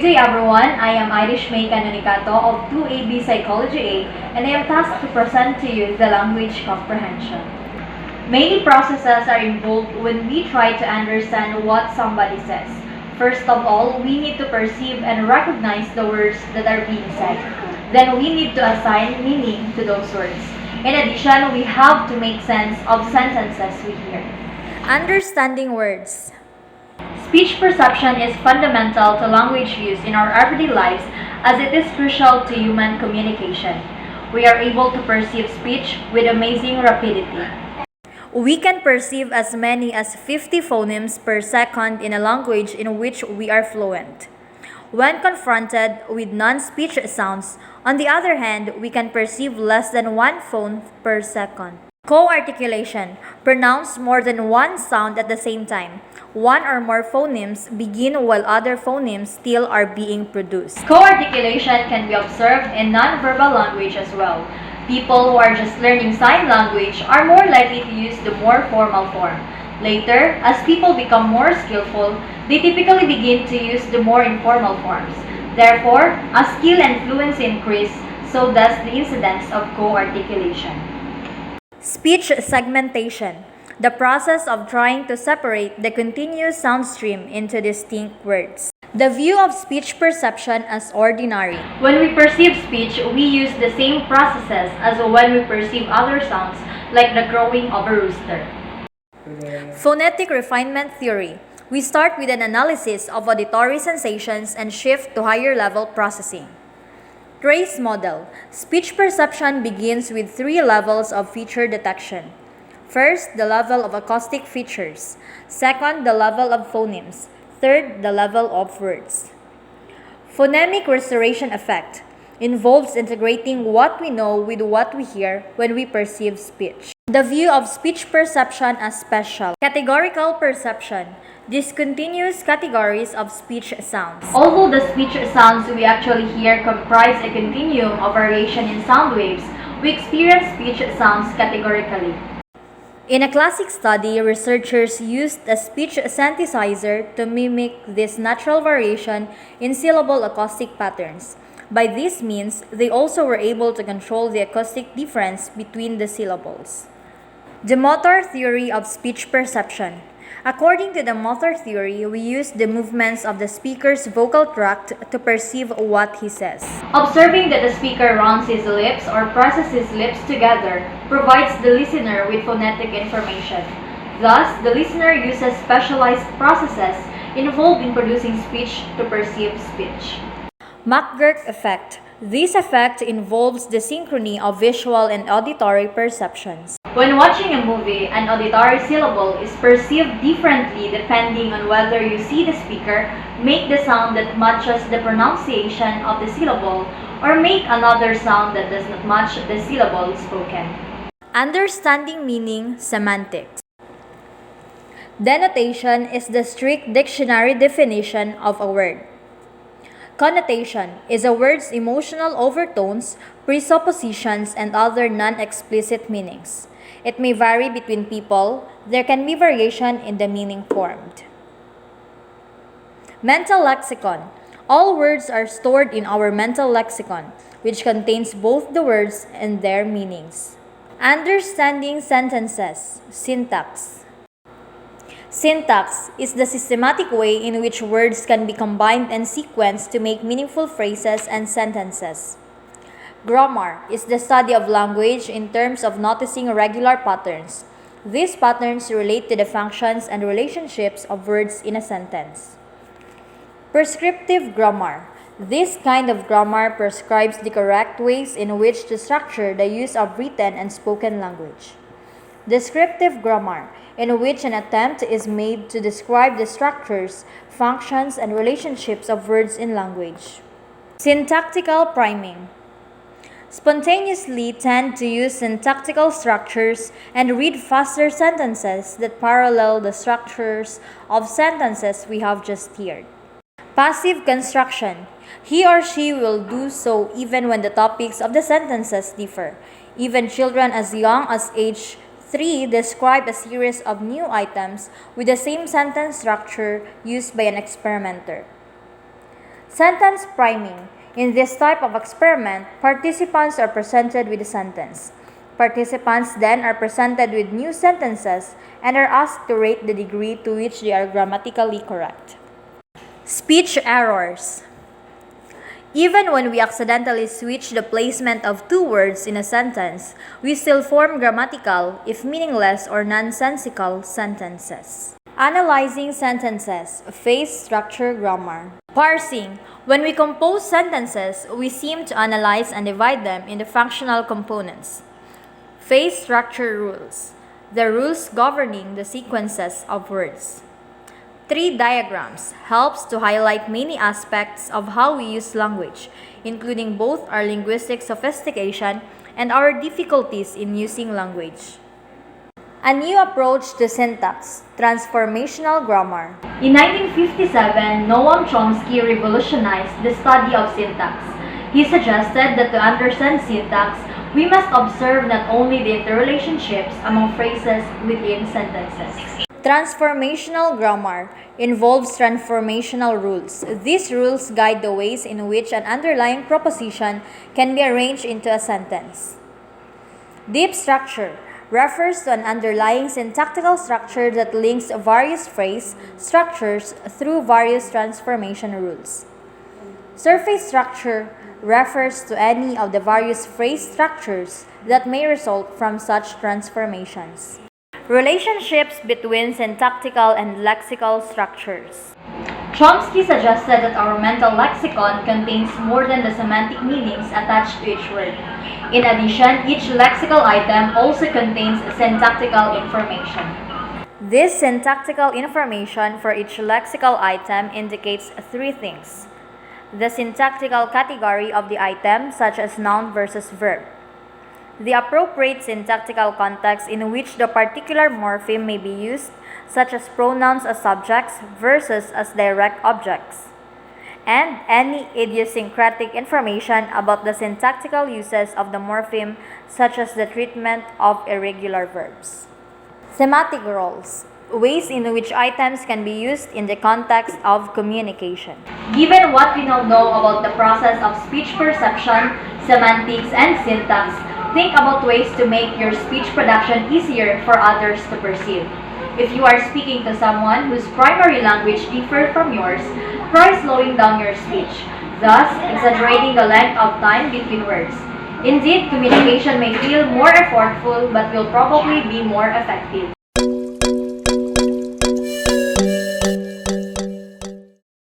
day everyone, I am Irish May Canonicato of 2AB Psychology A and I am tasked to present to you the language comprehension. Many processes are involved when we try to understand what somebody says. First of all, we need to perceive and recognize the words that are being said. Then we need to assign meaning to those words. In addition, we have to make sense of sentences we hear. Understanding words. Speech perception is fundamental to language use in our everyday lives as it is crucial to human communication. We are able to perceive speech with amazing rapidity. We can perceive as many as 50 phonemes per second in a language in which we are fluent. When confronted with non-speech sounds, on the other hand, we can perceive less than one phone per second. Co-Articulation. Pronounce more than one sound at the same time. One or more phonemes begin while other phonemes still are being produced. Co-articulation can be observed in non-verbal language as well. People who are just learning sign language are more likely to use the more formal form. Later, as people become more skillful, they typically begin to use the more informal forms. Therefore, as skill and fluency increase, so does the incidence of co-articulation. Speech segmentation. The process of trying to separate the continuous sound stream into distinct words. The view of speech perception as ordinary. When we perceive speech, we use the same processes as when we perceive other sounds, like the crowing of a rooster. Phonetic refinement theory. We start with an analysis of auditory sensations and shift to higher level processing. Trace model. Speech perception begins with 3 levels of feature detection. First, the level of acoustic features. Second, the level of phonemes. Third, the level of words. Phonemic restoration effect involves integrating what we know with what we hear when we perceive speech. The view of speech perception as special. Categorical perception. Discontinuous categories of speech sounds. Although the speech sounds we actually hear comprise a continuum of variation in sound waves, we experience speech sounds categorically. In a classic study, researchers used a speech synthesizer to mimic this natural variation in syllable acoustic patterns. By this means, they also were able to control the acoustic difference between the syllables. The motor theory of speech perception. According to the motor theory, we use the movements of the speaker's vocal tract to perceive what he says. Observing that the speaker rounds his lips or presses his lips together provides the listener with phonetic information. Thus, the listener uses specialized processes involved in producing speech to perceive speech. Macgerk Effect. This effect involves the synchrony of visual and auditory perceptions. When watching a movie, an auditory syllable is perceived differently depending on whether you see the speaker make the sound that matches the pronunciation of the syllable or make another sound that does not match the syllable spoken. Understanding meaning, semantics. Denotation is the strict dictionary definition of a word. Connotation is a word's emotional overtones, presuppositions, and other non-explicit meanings. It may vary between people. There can be variation in the meaning formed. Mental lexicon. All words are stored in our mental lexicon, which contains both the words and their meanings. Understanding sentences. Syntax. Syntax is the systematic way in which words can be combined and sequenced to make meaningful phrases and sentences. Grammar is the study of language in terms of noticing regular patterns. These patterns relate to the functions and relationships of words in a sentence. Prescriptive grammar. This kind of grammar prescribes the correct ways in which to structure the use of written and spoken language. Descriptive grammar, in which an attempt is made to describe the structures, functions, and relationships of words in language. Syntactical priming. Spontaneously tend to use syntactical structures and read faster sentences that parallel the structures of sentences we have just heard. Passive construction. He or she will do so even when the topics of the sentences differ. Even children as young as age 3 describe a series of new items with the same sentence structure used by an experimenter. Sentence priming. In this type of experiment, participants are presented with a sentence. Participants then are presented with new sentences and are asked to rate the degree to which they are grammatically correct. Speech errors. Even when we accidentally switch the placement of two words in a sentence, we still form grammatical, if meaningless or nonsensical, sentences. Analyzing sentences, phrase structure, grammar. Parsing. When we compose sentences, we seem to analyze and divide them into functional components. Phrase structure rules. The rules governing the sequences of words. Tree diagrams helps to highlight many aspects of how we use language, including both our linguistic sophistication and our difficulties in using language. A new approach to syntax, transformational grammar. In 1957, Noam Chomsky revolutionized the study of syntax. He suggested that to understand syntax, we must observe not only the interrelationships among phrases within sentences. Transformational grammar involves transformational rules. These rules guide the ways in which an underlying proposition can be arranged into a sentence. Deep structure refers to an underlying syntactical structure that links various phrase structures through various transformation rules. Surface structure refers to any of the various phrase structures that may result from such transformations. Relationships between syntactical and lexical structures. Chomsky suggested that our mental lexicon contains more than the semantic meanings attached to each word. In addition, each lexical item also contains syntactical information. This syntactical information for each lexical item indicates three things: the syntactical category of the item, such as noun versus verb; the appropriate syntactical context in which the particular morpheme may be used, such as pronouns as subjects versus as direct objects; and any idiosyncratic information about the syntactical uses of the morpheme, such as the treatment of irregular verbs. Thematic roles, ways in which items can be used in the context of communication. Given what we now know about the process of speech perception, semantics, and syntax, think about ways to make your speech production easier for others to perceive. If you are speaking to someone whose primary language differs from yours, try slowing down your speech, thus exaggerating the length of time between words. Indeed, communication may feel more effortful but will probably be more effective.